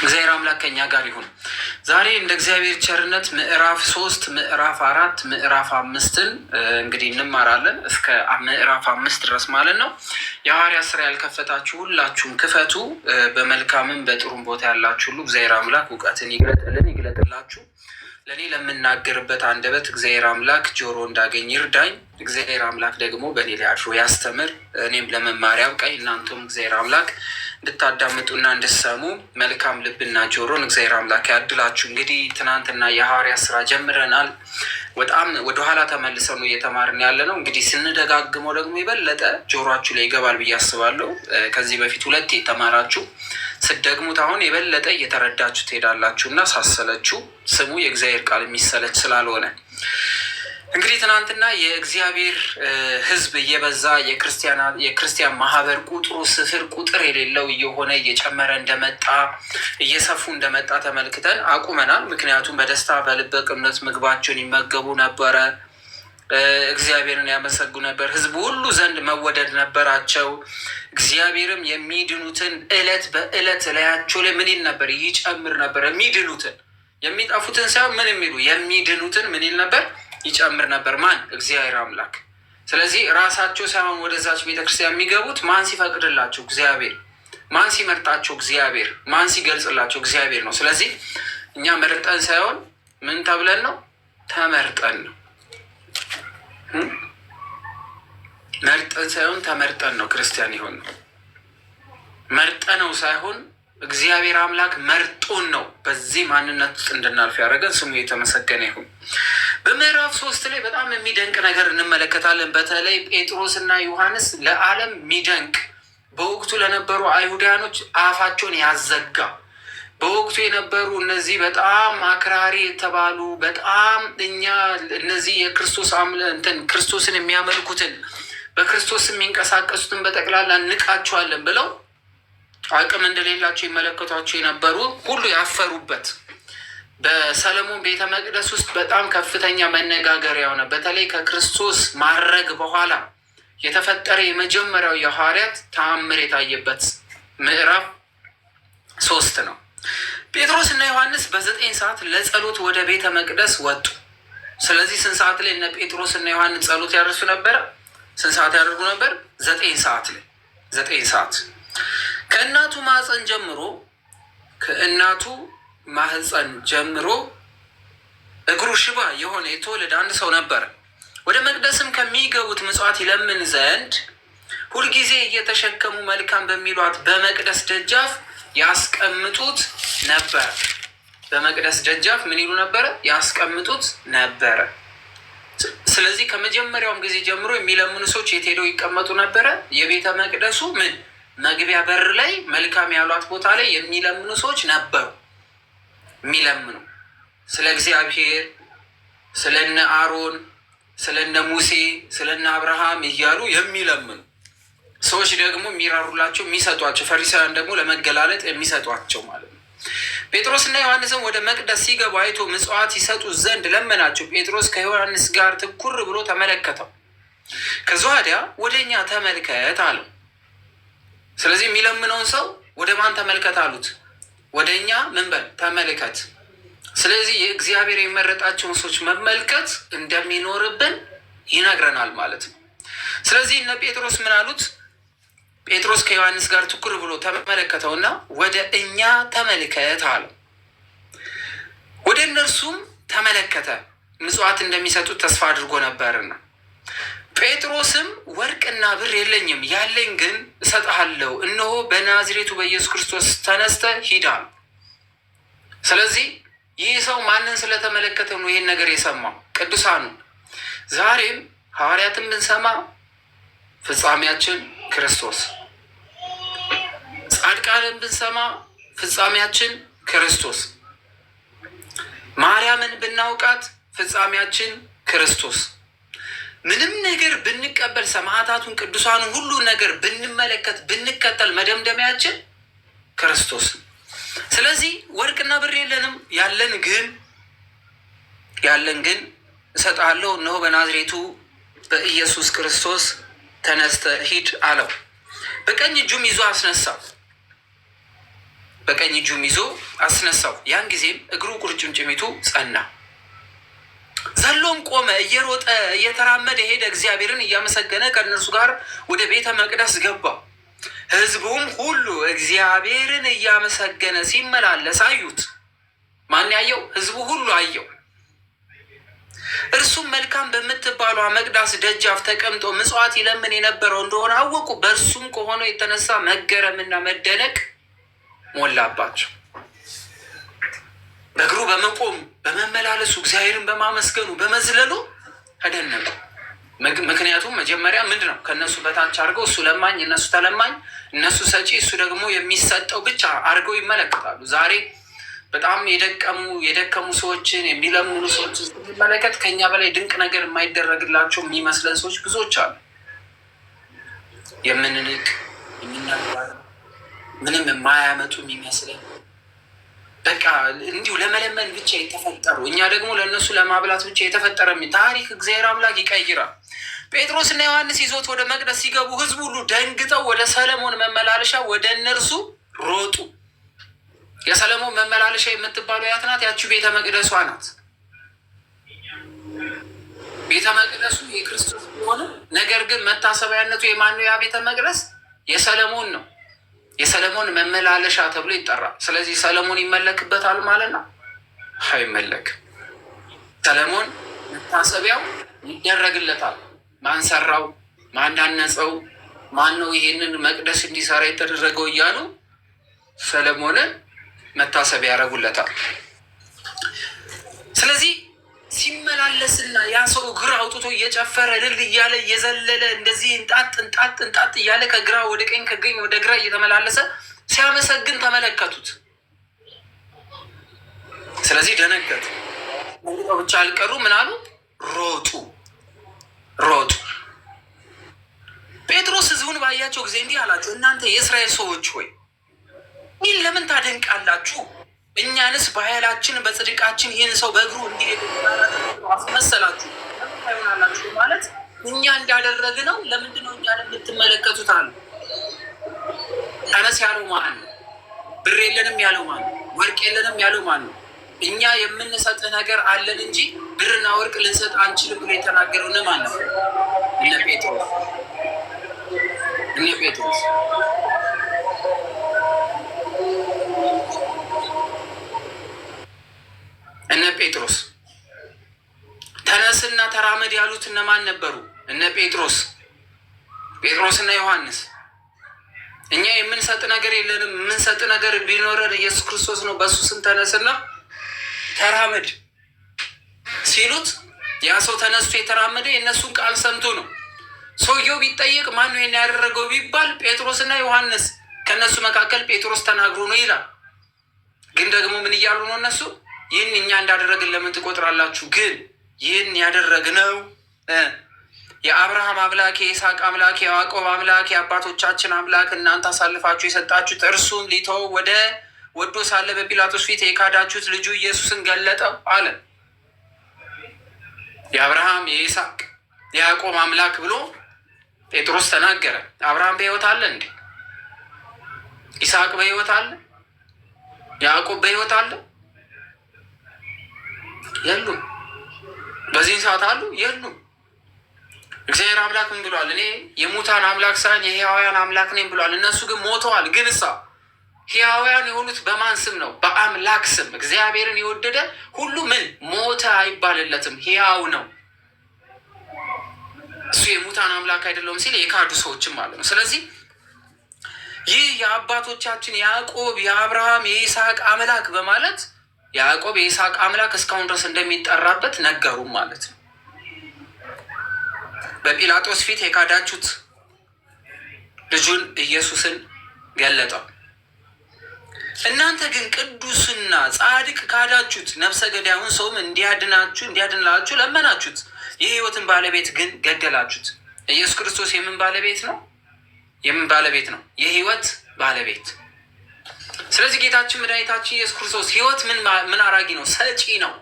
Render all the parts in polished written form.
እግዚአብሔር አምላክ ከኛ ጋር ይሁን። ዛሬ እንደ እግዚአብሔር ቸርነት ምዕራፍ 3 ምዕራፍ 4 ምዕራፍ 5ን እንግዲህ እንማራለን እስከ ምዕራፍ 5 ድረስ ማለት ነው። የሐዋርያት ሥራ ያልከፈታችሁ ሁላችሁም ክፈቱ። በመልካምም በጥሩም ቦታ ያላችሁ ሁሉ እግዚአብሔር አምላክ እውቀትን ይግለጥላችሁ። ለእኔ ለምናገርበት አንደበት እግዚአብሔር አምላክ ጆሮ እንዳገኝ ይርዳኝ። እግዚአብሔር አምላክ ደግሞ በእኔ ላይ አድሮ ያስተምር፣ እኔም ለመማር ያብቃኝ። እናንተም እግዚአብሔር አምላክ እንድታዳምጡና እንድሰሙ መልካም ልብና ጆሮን እግዚአብሔር አምላክ ያድላችሁ። እንግዲህ ትናንትና የሐዋርያት ሥራ ጀምረናል። በጣም ወደኋላ ተመልሰን እየተማርን ያለ ነው። እንግዲህ ስንደጋግመው ደግሞ የበለጠ ጆሯችሁ ላይ ይገባል ብዬ አስባለሁ። ከዚህ በፊት 2 የተማራችሁ ስትደግሙት አሁን የበለጠ እየተረዳችሁ ትሄዳላችሁ እና ሳሰለችሁ ስሙ። የእግዚአብሔር ቃል የሚሰለች ስላልሆነ እንግዲህ ትናንትና የእግዚአብሔር ሕዝብ እየበዛ የክርስቲያን ማህበር ቁጥሩ ስፍር ቁጥር የሌለው እየሆነ እየጨመረ እንደመጣ እየሰፉ እንደመጣ ተመልክተን አቁመናል። ምክንያቱም በደስታ በልበ ቅንነት ምግባቸውን ይመገቡ ነበረ፣ እግዚአብሔርን ያመሰግኑ ነበር፣ ሕዝቡ ሁሉ ዘንድ መወደድ ነበራቸው። እግዚአብሔርም የሚድኑትን ዕለት በዕለት ላያቸው ላይ ምን ይል ነበር? ይጨምር ነበር። የሚድኑትን የሚጠፉትን ሳይሆን ምን የሚሉ የሚድኑትን ምን ይል ነበር? ይጨምር ነበር። ማን? እግዚአብሔር አምላክ። ስለዚህ ራሳቸው ሳይሆን ወደዛች ቤተክርስቲያን የሚገቡት ማን ሲፈቅድላቸው? እግዚአብሔር። ማን ሲመርጣቸው? እግዚአብሔር። ማን ሲገልጽላቸው? እግዚአብሔር ነው። ስለዚህ እኛ መርጠን ሳይሆን ምን ተብለን ነው? ተመርጠን ነው። መርጠን ሳይሆን ተመርጠን ነው ክርስቲያን ይሆን ነው። መርጠነው ሳይሆን እግዚአብሔር አምላክ መርጦን ነው በዚህ ማንነት ውስጥ እንድናልፍ ያደረገን። ስሙ የተመሰገነ ይሁን። በምዕራፍ 3 ላይ በጣም የሚደንቅ ነገር እንመለከታለን። በተለይ ጴጥሮስና ዮሐንስ ለዓለም የሚደንቅ በወቅቱ ለነበሩ አይሁዳኖች አፋቸውን ያዘጋ በወቅቱ የነበሩ እነዚህ በጣም አክራሪ የተባሉ በጣም እነዚህ የክርስቶስ ክርስቶስን የሚያመልኩትን በክርስቶስ የሚንቀሳቀሱትን በጠቅላላ እንቃቸዋለን ብለው አቅም እንደሌላቸው ይመለከቷቸው የነበሩ ሁሉ ያፈሩበት በሰለሞን ቤተ መቅደስ ውስጥ በጣም ከፍተኛ መነጋገሪያ የሆነ በተለይ ከክርስቶስ ማረግ በኋላ የተፈጠረ የመጀመሪያው የሐዋርያት ተአምር የታየበት ምዕራፍ 3 ነው። ጴጥሮስ እና ዮሐንስ በ9 ሰዓት ለጸሎት ወደ ቤተ መቅደስ ወጡ። ስለዚህ ስንት ሰዓት ላይ እነ ጴጥሮስ እና ዮሐንስ ጸሎት ያደርሱ ነበረ? ስንት ሰዓት ያደርጉ ነበር? 9 ሰዓት ላይ 9 ሰዓት ከእናቱ ማህፀን ጀምሮ እግሩ ሽባ የሆነ የተወለደ አንድ ሰው ነበረ። ወደ መቅደስም ከሚገቡት ምጽዋት ይለምን ዘንድ ሁልጊዜ እየተሸከሙ መልካም በሚሏት በመቅደስ ደጃፍ ያስቀምጡት ነበር። በመቅደስ ደጃፍ ምን ይሉ ነበረ? ያስቀምጡት ነበረ። ስለዚህ ከመጀመሪያውም ጊዜ ጀምሮ የሚለምኑ ሰዎች የት ሄደው ይቀመጡ ነበረ? የቤተ መቅደሱ መግቢያ በር ላይ መልካም ያሏት ቦታ ላይ የሚለምኑ ሰዎች ነበሩ። የሚለምኑ ስለ እግዚአብሔር፣ ስለነ አሮን፣ ስለነ ሙሴ፣ ስለነ አብርሃም እያሉ የሚለምኑ ሰዎች ደግሞ የሚራሩላቸው የሚሰጧቸው፣ ፈሪሳውያን ደግሞ ለመገላለጥ የሚሰጧቸው ማለት ነው። ጴጥሮስና ዮሐንስም ወደ መቅደስ ሲገቡ አይቶ ምጽዋት ይሰጡ ዘንድ ለመናቸው። ጴጥሮስ ከዮሐንስ ጋር ትኩር ብሎ ተመለከተው። ከዛ ወዲያ ወደ እኛ ተመልከት አለው። ስለዚህ የሚለምነውን ሰው ወደ ማን ተመልከት አሉት? ወደ እኛ ምን በል ተመልከት። ስለዚህ የእግዚአብሔር የመረጣቸውን ሰዎች መመልከት እንደሚኖርብን ይነግረናል ማለት ነው። ስለዚህ እነ ጴጥሮስ ምን አሉት? ጴጥሮስ ከዮሐንስ ጋር ትኩር ብሎ ተመለከተውና ወደ እኛ ተመልከት አለው። ወደ እነርሱም ተመለከተ፣ ምጽዋት እንደሚሰጡት ተስፋ አድርጎ ነበርና። ጴጥሮስም ወርቅና ብር የለኝም፣ ያለኝ ግን እሰጥሃለሁ። እነሆ በናዝሬቱ በኢየሱስ ክርስቶስ ተነስተህ ሂድ አለው። ስለዚህ ይህ ሰው ማንን ስለተመለከተ ነው ይህን ነገር የሰማው? ቅዱሳኑ። ዛሬም ሐዋርያትን ብንሰማ ፍጻሜያችን ክርስቶስ፣ ጻድቃንን ብንሰማ ፍጻሜያችን ክርስቶስ፣ ማርያምን ብናውቃት ፍጻሜያችን ክርስቶስ፣ ምንም ነገር ብንቀበል ሰማዕታቱን ቅዱሳኑን ሁሉ ነገር ብንመለከት ብንከተል መደምደሚያችን ክርስቶስ። ስለዚህ ወርቅና ብር የለንም፣ ያለን ግን እሰጥሃለሁ፣ እነሆ በናዝሬቱ በኢየሱስ ክርስቶስ ተነስተህ ሂድ አለው። በቀኝ እጁም ይዞ አስነሳው። በቀኝ እጁም ይዞ አስነሳው። ያን ጊዜም እግሩ ቁርጭምጭሚቱ ጸና። ዘሎም ቆመ፣ እየሮጠ እየተራመደ ሄደ፣ እግዚአብሔርን እያመሰገነ ከእነርሱ ጋር ወደ ቤተ መቅደስ ገባ። ሕዝቡም ሁሉ እግዚአብሔርን እያመሰገነ ሲመላለስ አዩት። ማን ያየው? ሕዝቡ ሁሉ አየው። እርሱም መልካም በምትባሏ መቅደስ ደጃፍ ተቀምጦ ምጽዋት ይለምን የነበረው እንደሆነ አወቁ። በእርሱም ከሆነው የተነሳ መገረምና መደነቅ ሞላባቸው። በእግሩ በመቆም በመመላለሱ እግዚአብሔርን በማመስገኑ በመዝለሉ ተደነቁ። ምክንያቱም መጀመሪያ ምንድን ነው? ከእነሱ በታች አድርገው እሱ ለማኝ እነሱ ተለማኝ፣ እነሱ ሰጪ እሱ ደግሞ የሚሰጠው ብቻ አድርገው ይመለከታሉ። ዛሬ በጣም የደከሙ ሰዎችን የሚለምኑ ሰዎችን ስንመለከት ከኛ በላይ ድንቅ ነገር የማይደረግላቸው የሚመስለን ሰዎች ብዙዎች አሉ። የምንንቅ የምናባል ምንም የማያመጡ የሚመስለን በቃ እንዲሁ ለመለመን ብቻ የተፈጠሩ፣ እኛ ደግሞ ለእነሱ ለማብላት ብቻ የተፈጠረ ታሪክ እግዚአብሔር አምላክ ይቀይራል። ጴጥሮስና ዮሐንስ ይዞት ወደ መቅደስ ሲገቡ ሕዝቡ ሁሉ ደንግጠው ወደ ሰለሞን መመላለሻ ወደ እነርሱ ሮጡ። የሰለሞን መመላለሻ የምትባለው ያት ናት? ያቺው ቤተ መቅደሷ ናት። ቤተ መቅደሱ የክርስቶስ ሆነ። ነገር ግን መታሰቢያነቱ የማነው? ያ ቤተ መቅደስ የሰለሞን ነው። የሰለሞን መመላለሻ ተብሎ ይጠራል። ስለዚህ ሰለሞን ይመለክበታል ማለት ነው? አይመለክም። ሰለሞን መታሰቢያው ይደረግለታል። ማን ሰራው? ማን አነጸው? ማን ነው ይሄንን መቅደስ እንዲሰራ የተደረገው እያሉ ሰለሞንን መታሰቢያ ያደረጉለታል። ስለዚህ ሲመላለስና ያ ሰው እግር አውጥቶ እየጨፈረ እልል እያለ እየዘለለ እንደዚህ እንጣጥ እያለ ከግራ ወደ ቀኝ ከቀኝ ወደ ግራ እየተመላለሰ ሲያመሰግን ተመለከቱት። ስለዚህ ደነገጡ። ብቻ አልቀሩ። ምን አሉ? ሮጡ። ጴጥሮስ ሕዝቡን ባያቸው ጊዜ እንዲህ አላቸው፣ እናንተ የእስራኤል ሰዎች ሆይ ይህን ለምን ታደንቃላችሁ? እኛንስ በኃይላችን በጽድቃችን ይህን ሰው በእግሩ እንዲሄድ አስመሰላችሁ ይሆናላችሁ ማለት እኛ እንዳደረግ ነው። ለምንድን ነው እኛን የምትመለከቱት አሉ። ተነስ ያለው ማን ነው? ብር የለንም ያለው ማን ነው? ወርቅ የለንም ያለው ማን ነው? እኛ የምንሰጥህ ነገር አለን እንጂ ብርና ወርቅ ልንሰጥ አንችልም ብሎ የተናገረው እነማን ነው? እነ ጴጥሮስ። እነ ጴጥሮስ ተነስና ተራመድ ያሉት እነማን ነበሩ? እነ ጴጥሮስና ዮሐንስ። እኛ የምንሰጥ ነገር የለንም፣ የምንሰጥ ነገር ቢኖረን ኢየሱስ ክርስቶስ ነው፣ በእሱ ስም ተነስና ተራመድ ሲሉት ያ ሰው ተነስቶ የተራመደ የእነሱን ቃል ሰምቶ ነው። ሰውየው ቢጠየቅ ማን ነው ይሄን ያደረገው ቢባል ጴጥሮስና ዮሐንስ፣ ከእነሱ መካከል ጴጥሮስ ተናግሮ ነው ይላል። ግን ደግሞ ምን እያሉ ነው እነሱ? ይህን እኛ እንዳደረግን ለምን ትቆጥራላችሁ? ግን ይህን ያደረግነው የአብርሃም አምላክ የይስሐቅ አምላክ የያዕቆብ አምላክ የአባቶቻችን አምላክ እናንተ አሳልፋችሁ የሰጣችሁት እርሱን ሊተው ወዶ ሳለ በጲላጦስ ፊት የካዳችሁት ልጁ ኢየሱስን ገለጠው አለ። የአብርሃም የይስሐቅ የያዕቆብ አምላክ ብሎ ጴጥሮስ ተናገረ። አብርሃም በሕይወት አለ እንዴ? ይስሐቅ በሕይወት አለ? ያዕቆብ በሕይወት አለ? የሉም። በዚህን ሰዓት አሉ? የሉም። እግዚአብሔር አምላክ ምን ብሏል? እኔ የሙታን አምላክ ሳይሆን የሕያውያን አምላክ ነኝ ብሏል። እነሱ ግን ሞተዋል። ግን ሕያውያን የሆኑት በማን ስም ነው? በአምላክ ስም። እግዚአብሔርን የወደደ ሁሉ ምን ሞተ አይባልለትም፣ ሕያው ነው። እሱ የሙታን አምላክ አይደለውም ሲል የካዱ ሰዎችም ማለት ነው። ስለዚህ ይህ የአባቶቻችን ያዕቆብ የአብርሃም የይስሐቅ አምላክ በማለት ያዕቆብ የይስሐቅ አምላክ እስካሁን ድረስ እንደሚጠራበት ነገሩም ማለት ነው። በጲላጦስ ፊት የካዳችሁት ልጁን ኢየሱስን ገለጠው። እናንተ ግን ቅዱስና ጻድቅ ካዳችሁት፣ ነፍሰ ገዳዩን ሰውም እንዲያድንላችሁ ለመናችሁት፣ የሕይወትን ባለቤት ግን ገደላችሁት። ኢየሱስ ክርስቶስ የምን ባለቤት ነው? የሕይወት ባለቤት። ስለዚህ ጌታችን መድኃኒታችን ኢየሱስ ክርስቶስ ሕይወት ምን አራጊ ነው? ሰጪ ነው።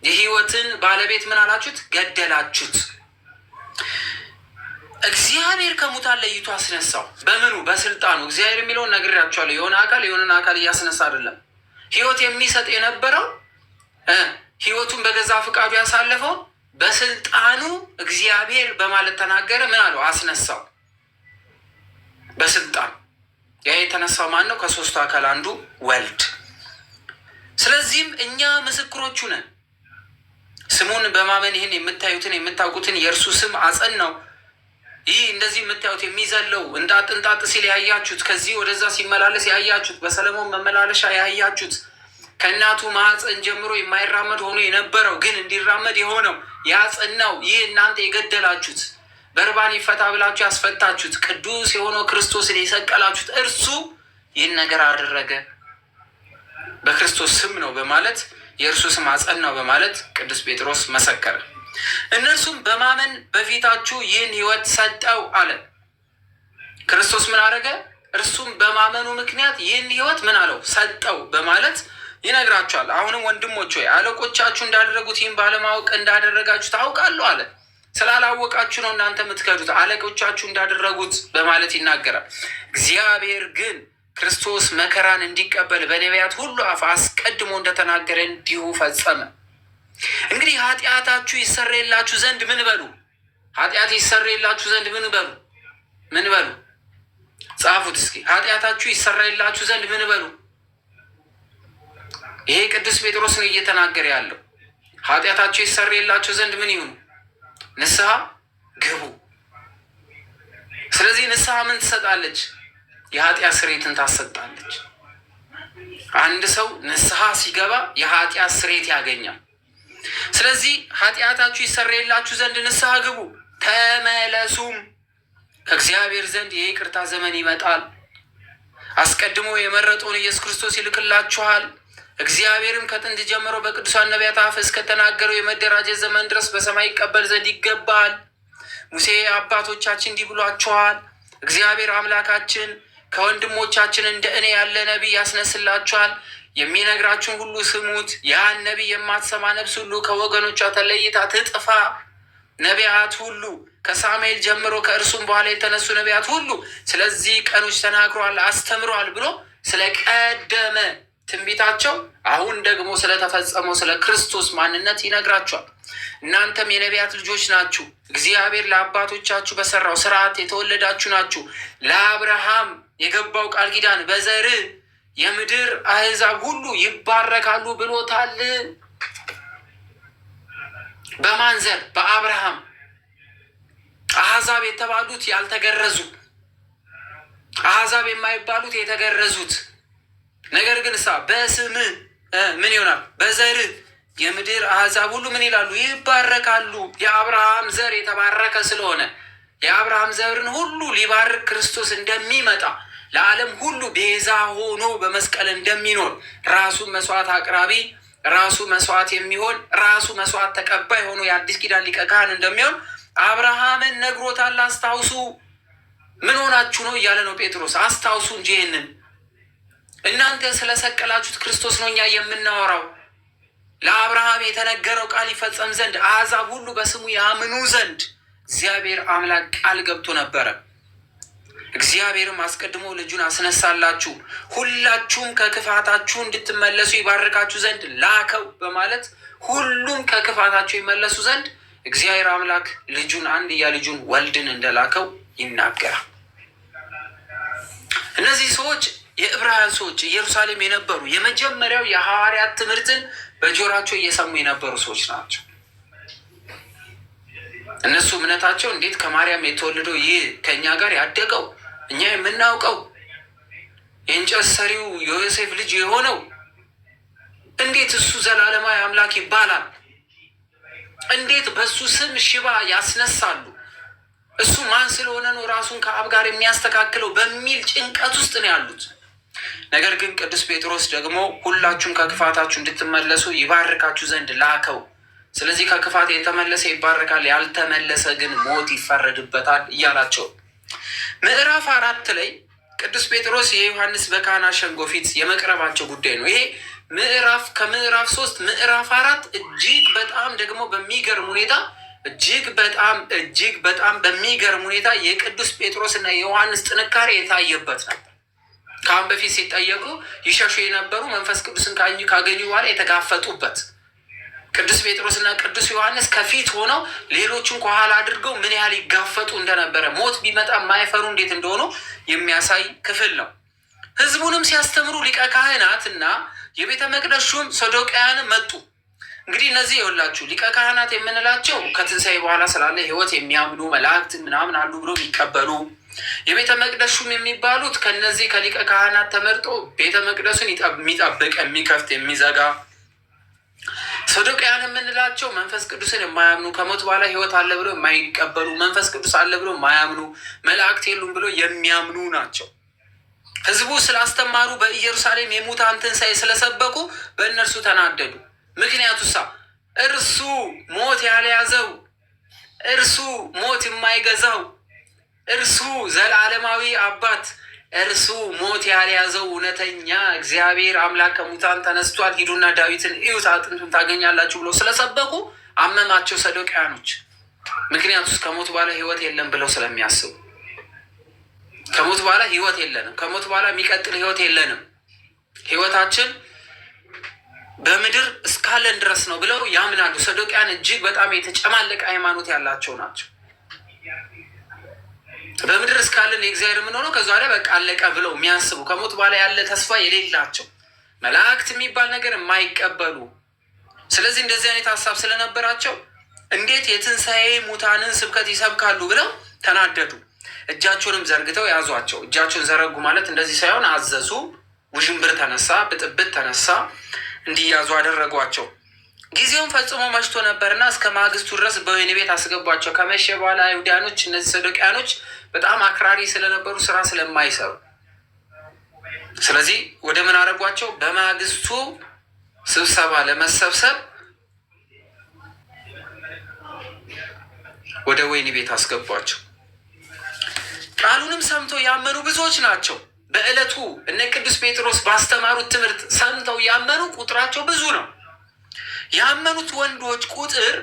የሕይወትን ባለቤት ምን አላችሁት? ገደላችሁት። እግዚአብሔር ከሙታን ለይቶ አስነሳው። በምኑ? በስልጣኑ። እግዚአብሔር የሚለውን ነግሬያቸዋለሁ። የሆነ አካል የሆነን አካል እያስነሳ አይደለም። ህይወት የሚሰጥ የነበረው ህይወቱን በገዛ ፍቃዱ ያሳለፈው በስልጣኑ እግዚአብሔር በማለት ተናገረ። ምን አለው? አስነሳው በስልጣን። ያ የተነሳው ማን ነው? ከሶስቱ አካል አንዱ ወልድ። ስለዚህም እኛ ምስክሮቹ ነን። ስሙን በማመን ይህን የምታዩትን የምታውቁትን የእርሱ ስም አጸናው። ይህ እንደዚህ የምታዩት የሚዘለው እንጣጥ ሲል ያያችሁት፣ ከዚህ ወደዛ ሲመላለስ ያያችሁት፣ በሰለሞን መመላለሻ ያያችሁት፣ ከእናቱ ማኅፀን ጀምሮ የማይራመድ ሆኖ የነበረው ግን እንዲራመድ የሆነው ያጸናው፣ ይህ እናንተ የገደላችሁት፣ በርባን ይፈታ ብላችሁ ያስፈታችሁት፣ ቅዱስ የሆነው ክርስቶስን የሰቀላችሁት እርሱ ይህን ነገር አደረገ፣ በክርስቶስ ስም ነው በማለት የእርሱ ስም አጸናው በማለት ቅዱስ ጴጥሮስ መሰከረ። እነርሱም በማመን በፊታችሁ ይህን ሕይወት ሰጠው አለ። ክርስቶስ ምን አደረገ? እርሱም በማመኑ ምክንያት ይህን ሕይወት ምን አለው? ሰጠው በማለት ይነግራችኋል። አሁንም ወንድሞች ሆይ አለቆቻችሁ እንዳደረጉት ይህን ባለማወቅ እንዳደረጋችሁ ታውቃለሁ አለ። ስላላወቃችሁ ነው እናንተ የምትከዱት፣ አለቆቻችሁ እንዳደረጉት በማለት ይናገራል። እግዚአብሔር ግን ክርስቶስ መከራን እንዲቀበል በነቢያት ሁሉ አፍ አስቀድሞ እንደተናገረ እንዲሁ ፈጸመ። እንግዲህ ኃጢአታችሁ ይሰረይላችሁ ዘንድ ምን በሉ? ኃጢአት ይሰረይላችሁ ዘንድ ምን በሉ? ምን በሉ? ጻፉት እስኪ። ኃጢአታችሁ ይሰረይላችሁ ዘንድ ምን በሉ? ይሄ ቅዱስ ጴጥሮስ ነው እየተናገረ ያለው። ኃጢአታችሁ ይሰረይላችሁ ዘንድ ምን ይሁኑ? ንስሐ ግቡ። ስለዚህ ንስሐ ምን ትሰጣለች? የኃጢአት ስርየትን ታሰጣለች። አንድ ሰው ንስሐ ሲገባ የኃጢአት ስርየት ያገኛል። ስለዚህ ኃጢአታችሁ ይሰረይላችሁ ዘንድ ንስሐ ግቡ፣ ተመለሱም፣ ከእግዚአብሔር ዘንድ የይቅርታ ዘመን ይመጣል። አስቀድሞ የመረጠውን ኢየሱስ ክርስቶስ ይልክላችኋል። እግዚአብሔርም ከጥንት ጀምሮ በቅዱሳን ነቢያት አፍ እስከተናገረው የመደራጀት ዘመን ድረስ በሰማይ ይቀበል ዘንድ ይገባል። ሙሴ አባቶቻችን እንዲህ ብሏችኋል። እግዚአብሔር አምላካችን ከወንድሞቻችን እንደ እኔ ያለ ነቢይ ያስነስላችኋል። የሚነግራችሁን ሁሉ ስሙት። ያን ነቢይ የማትሰማ ነፍስ ሁሉ ከወገኖቿ ተለይታ ትጥፋ። ነቢያት ሁሉ ከሳሙኤል ጀምሮ ከእርሱም በኋላ የተነሱ ነቢያት ሁሉ ስለዚህ ቀኖች ተናግረዋል፣ አስተምረዋል ብሎ ስለ ቀደመ ትንቢታቸው አሁን ደግሞ ስለተፈጸመው ስለ ክርስቶስ ማንነት ይነግራችኋል። እናንተም የነቢያት ልጆች ናችሁ። እግዚአብሔር ለአባቶቻችሁ በሰራው ስርዓት የተወለዳችሁ ናችሁ። ለአብርሃም የገባው ቃል ኪዳን በዘር የምድር አሕዛብ ሁሉ ይባረካሉ ብሎታል። በማን ዘር? በአብርሃም። አሕዛብ የተባሉት ያልተገረዙ፣ አሕዛብ የማይባሉት የተገረዙት። ነገር ግን በስም ምን ይሆናል? በዘር የምድር አሕዛብ ሁሉ ምን ይላሉ? ይባረካሉ። የአብርሃም ዘር የተባረከ ስለሆነ የአብርሃም ዘርን ሁሉ ሊባርክ ክርስቶስ እንደሚመጣ ለዓለም ሁሉ ቤዛ ሆኖ በመስቀል እንደሚኖር ራሱ መስዋዕት አቅራቢ፣ ራሱ መስዋዕት የሚሆን፣ ራሱ መስዋዕት ተቀባይ ሆኖ የአዲስ ኪዳን ሊቀ ካህን እንደሚሆን አብርሃምን ነግሮታል። አስታውሱ። ምን ሆናችሁ ነው እያለ ነው ጴጥሮስ። አስታውሱ እንጂ ይህንን እናንተ ስለሰቀላችሁት ክርስቶስ ነው እኛ የምናወራው። ለአብርሃም የተነገረው ቃል ይፈጸም ዘንድ አሕዛብ ሁሉ በስሙ ያምኑ ዘንድ እግዚአብሔር አምላክ ቃል ገብቶ ነበረ። እግዚአብሔርም አስቀድሞ ልጁን አስነሳላችሁ፣ ሁላችሁም ከክፋታችሁ እንድትመለሱ ይባርካችሁ ዘንድ ላከው በማለት ሁሉም ከክፋታቸው ይመለሱ ዘንድ እግዚአብሔር አምላክ ልጁን አንድያ ልጁን ወልድን እንደላከው ይናገራል። እነዚህ ሰዎች የዕብራውያን ሰዎች ኢየሩሳሌም የነበሩ የመጀመሪያው የሐዋርያት ትምህርትን በጆሯቸው እየሰሙ የነበሩ ሰዎች ናቸው። እነሱ እምነታቸው እንዴት ከማርያም የተወለደው ይህ ከእኛ ጋር ያደገው እኛ የምናውቀው የእንጨት ሰሪው የዮሴፍ ልጅ የሆነው እንዴት እሱ ዘላለማዊ አምላክ ይባላል? እንዴት በሱ ስም ሽባ ያስነሳሉ? እሱ ማን ስለሆነ ነው ራሱን ከአብ ጋር የሚያስተካክለው? በሚል ጭንቀት ውስጥ ነው ያሉት። ነገር ግን ቅዱስ ጴጥሮስ ደግሞ ሁላችሁም ከክፋታችሁ እንድትመለሱ ይባርካችሁ ዘንድ ላከው። ስለዚህ ከክፋት የተመለሰ ይባረካል፣ ያልተመለሰ ግን ሞት ይፈረድበታል እያላቸው ምዕራፍ 4 ላይ ቅዱስ ጴጥሮስ የዮሐንስ በካህናት ሸንጎ ፊት የመቅረባቸው ጉዳይ ነው። ይሄ ከምዕራፍ 3 ምዕራፍ 4 እጅግ በጣም ደግሞ በሚገርም ሁኔታ እጅግ በጣም በሚገርም ሁኔታ የቅዱስ ጴጥሮስ እና የዮሐንስ ጥንካሬ የታየበት ነበር። ከአሁን በፊት ሲጠየቁ ይሸሹ የነበሩ መንፈስ ቅዱስን ካገኙ በኋላ የተጋፈጡበት፣ ቅዱስ ጴጥሮስና ቅዱስ ዮሐንስ ከፊት ሆነው ሌሎቹን ከኋላ አድርገው ምን ያህል ይጋፈጡ እንደነበረ፣ ሞት ቢመጣ የማይፈሩ እንዴት እንደሆኑ የሚያሳይ ክፍል ነው። ህዝቡንም ሲያስተምሩ ሊቀ ካህናት እና የቤተ መቅደስ ሹም ሰዶቃውያን መጡ። እንግዲህ እነዚህ የወላችሁ ሊቀ ካህናት የምንላቸው ከትንሣኤ በኋላ ስላለ ህይወት የሚያምኑ መላእክት ምናምን አሉ ብሎ የሚቀበሉ፣ የቤተ መቅደስ ሹም የሚባሉት ከነዚህ ከሊቀ ካህናት ተመርጦ ቤተ መቅደሱን የሚጠብቅ የሚከፍት የሚዘጋ፣ ሰዶቃውያን የምንላቸው መንፈስ ቅዱስን የማያምኑ ከሞት በኋላ ህይወት አለ ብሎ የማይቀበሉ፣ መንፈስ ቅዱስ አለ ብሎ የማያምኑ፣ መላእክት የሉም ብሎ የሚያምኑ ናቸው። ህዝቡ ስላስተማሩ በኢየሩሳሌም የሙታን ትንሣኤ ስለሰበኩ በእነርሱ ተናደዱ። ምክንያቱሳ እርሱ ሞት ያልያዘው፣ እርሱ ሞት የማይገዛው፣ እርሱ ዘላለማዊ አባት፣ እርሱ ሞት ያልያዘው እውነተኛ እግዚአብሔር አምላክ ከሙታን ተነስቷል፣ ሂዱና ዳዊትን እዩት አጥንቱን ታገኛላችሁ ብሎ ስለሰበኩ አመማቸው ሰዶቃውያኖች። ምክንያቱስ ከሞት በኋላ ህይወት የለም ብለው ስለሚያስቡ፣ ከሞት በኋላ ህይወት የለንም፣ ከሞት በኋላ የሚቀጥል ህይወት የለንም፣ ህይወታችን በምድር እስካለን ድረስ ነው ብለው ያምናሉ። ሰዶቃውያን እጅግ በጣም የተጨማለቀ ሃይማኖት ያላቸው ናቸው። በምድር እስካለን የእግዚአብሔር የምንሆነው ከዛ ላይ በቃ አለቀ ብለው የሚያስቡ፣ ከሞት በኋላ ያለ ተስፋ የሌላቸው፣ መላእክት የሚባል ነገር የማይቀበሉ። ስለዚህ እንደዚህ አይነት ሀሳብ ስለነበራቸው እንዴት የትንሣኤ ሙታንን ስብከት ይሰብካሉ ብለው ተናደዱ። እጃቸውንም ዘርግተው ያዟቸው። እጃቸውን ዘረጉ ማለት እንደዚህ ሳይሆን አዘዙ። ውዥንብር ተነሳ፣ ብጥብጥ ተነሳ፣ እንዲያዙ አደረጓቸው። ጊዜውን ፈጽሞ መሽቶ ነበርና እስከ ማግስቱ ድረስ በወህኒ ቤት አስገቧቸው። ከመሸ በኋላ አይሁዳኖች፣ እነዚህ ሰዶቃውያኖች በጣም አክራሪ ስለነበሩ ስራ ስለማይሰሩ፣ ስለዚህ ወደ ምን አደረጓቸው? በማግስቱ ስብሰባ ለመሰብሰብ ወደ ወህኒ ቤት አስገቧቸው። ቃሉንም ሰምተው ያመኑ ብዙዎች ናቸው። በዕለቱ እነ ቅዱስ ጴጥሮስ ባስተማሩት ትምህርት ሰምተው ያመኑ ቁጥራቸው ብዙ ነው። ያመኑት ወንዶች ቁጥር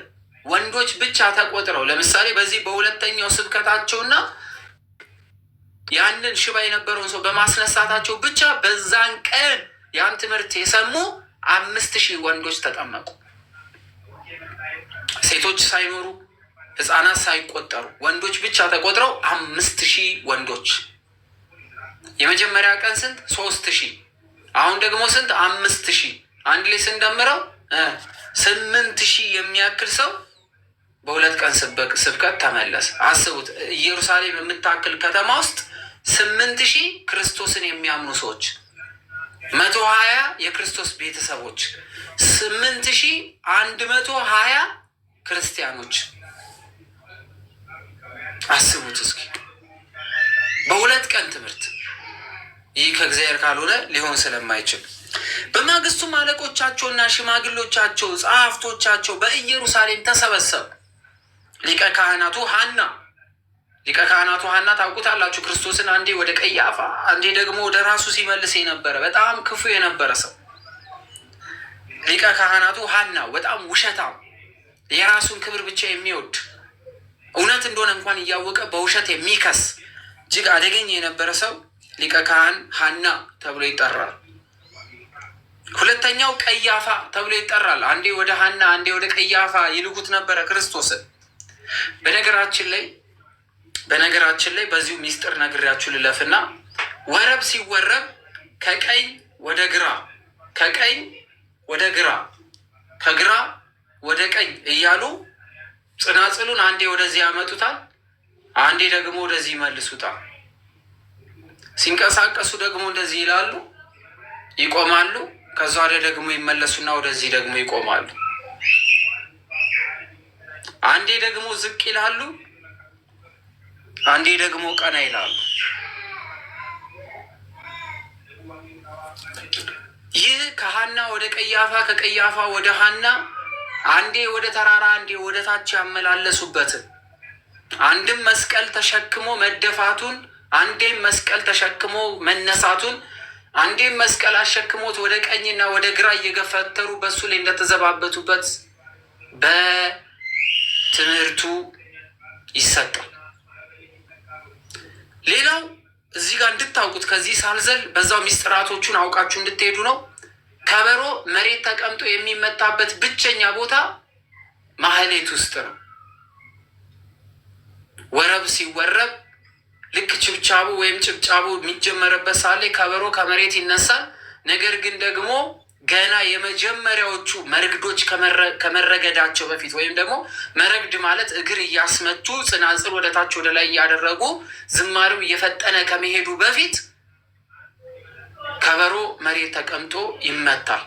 ወንዶች ብቻ ተቆጥረው፣ ለምሳሌ በዚህ በሁለተኛው ስብከታቸውና ያንን ሽባ የነበረውን ሰው በማስነሳታቸው ብቻ በዛን ቀን ያን ትምህርት የሰሙ 5000 ወንዶች ተጠመቁ። ሴቶች ሳይኖሩ ህፃናት ሳይቆጠሩ ወንዶች ብቻ ተቆጥረው 5000 ወንዶች። የመጀመሪያ ቀን ስንት? 3000። አሁን ደግሞ ስንት? 5000። አንድ ላይ ስንደምረው 8000 የሚያክል ሰው በሁለት ቀን ስብከት ተመለሰ። አስቡት፣ ኢየሩሳሌም የምታክል ከተማ ውስጥ 8000 ክርስቶስን የሚያምኑ ሰዎች፣ 120 የክርስቶስ ቤተሰቦች፣ 8120 ክርስቲያኖች። አስቡት እስኪ በሁለት ቀን ትምህርት። ይህ ከእግዚአብሔር ካልሆነ ሊሆን ስለማይችል በማግስቱም አለቆቻቸውና ሽማግሎቻቸው ጸሐፍቶቻቸው በኢየሩሳሌም ተሰበሰቡ። ሊቀ ካህናቱ ሐና ታውቁታላችሁ። ክርስቶስን አንዴ ወደ ቀያፋ አንዴ ደግሞ ወደ ራሱ ሲመልስ የነበረ በጣም ክፉ የነበረ ሰው ሊቀ ካህናቱ ሐና፣ በጣም ውሸታም፣ የራሱን ክብር ብቻ የሚወድ እውነት እንደሆነ እንኳን እያወቀ በውሸት የሚከስ እጅግ አደገኛ የነበረ ሰው ሊቀ ካህን ሐና ተብሎ ይጠራል። ሁለተኛው ቀያፋ ተብሎ ይጠራል። አንዴ ወደ ሐና አንዴ ወደ ቀያፋ ይልኩት ነበረ ክርስቶስን። በነገራችን ላይ በዚሁ ሚስጥር ነግሬያችሁ ልለፍና ወረብ ሲወረብ ከቀኝ ወደ ግራ፣ ከቀኝ ወደ ግራ፣ ከግራ ወደ ቀኝ እያሉ ጽናጽሉን አንዴ ወደዚህ ያመጡታል፣ አንዴ ደግሞ ወደዚህ ይመልሱታል። ሲንቀሳቀሱ ደግሞ እንደዚህ ይላሉ፣ ይቆማሉ። ከዛ ወደ ደግሞ ይመለሱና ወደዚህ ደግሞ ይቆማሉ። አንዴ ደግሞ ዝቅ ይላሉ፣ አንዴ ደግሞ ቀና ይላሉ። ይህ ከሐና ወደ ቀያፋ፣ ከቀያፋ ወደ ሐና፣ አንዴ ወደ ተራራ አንዴ ወደ ታች ያመላለሱበትን፣ አንድም መስቀል ተሸክሞ መደፋቱን፣ አንዴም መስቀል ተሸክሞ መነሳቱን፣ አንዴም መስቀል አሸክሞት ወደ ቀኝና ወደ ግራ እየገፈተሩ በሱ ላይ እንደተዘባበቱበት ትምህርቱ ይሰጣል። ሌላው እዚህ ጋር እንድታውቁት ከዚህ ሳልዘል በዛው ሚስጥራቶቹን አውቃችሁ እንድትሄዱ ነው። ከበሮ መሬት ተቀምጦ የሚመታበት ብቸኛ ቦታ ማህሌት ውስጥ ነው። ወረብ ሲወረብ ልክ ችብቻቡ ወይም ጭብጫቡ የሚጀመርበት ሳለ ከበሮ ከመሬት ይነሳል። ነገር ግን ደግሞ ገና የመጀመሪያዎቹ መረግዶች ከመረገዳቸው በፊት ወይም ደግሞ መረግድ ማለት እግር እያስመቱ ጽናጽል ወደታች ወደ ላይ እያደረጉ ዝማሬው እየፈጠነ ከመሄዱ በፊት ከበሮ መሬት ተቀምጦ ይመታል።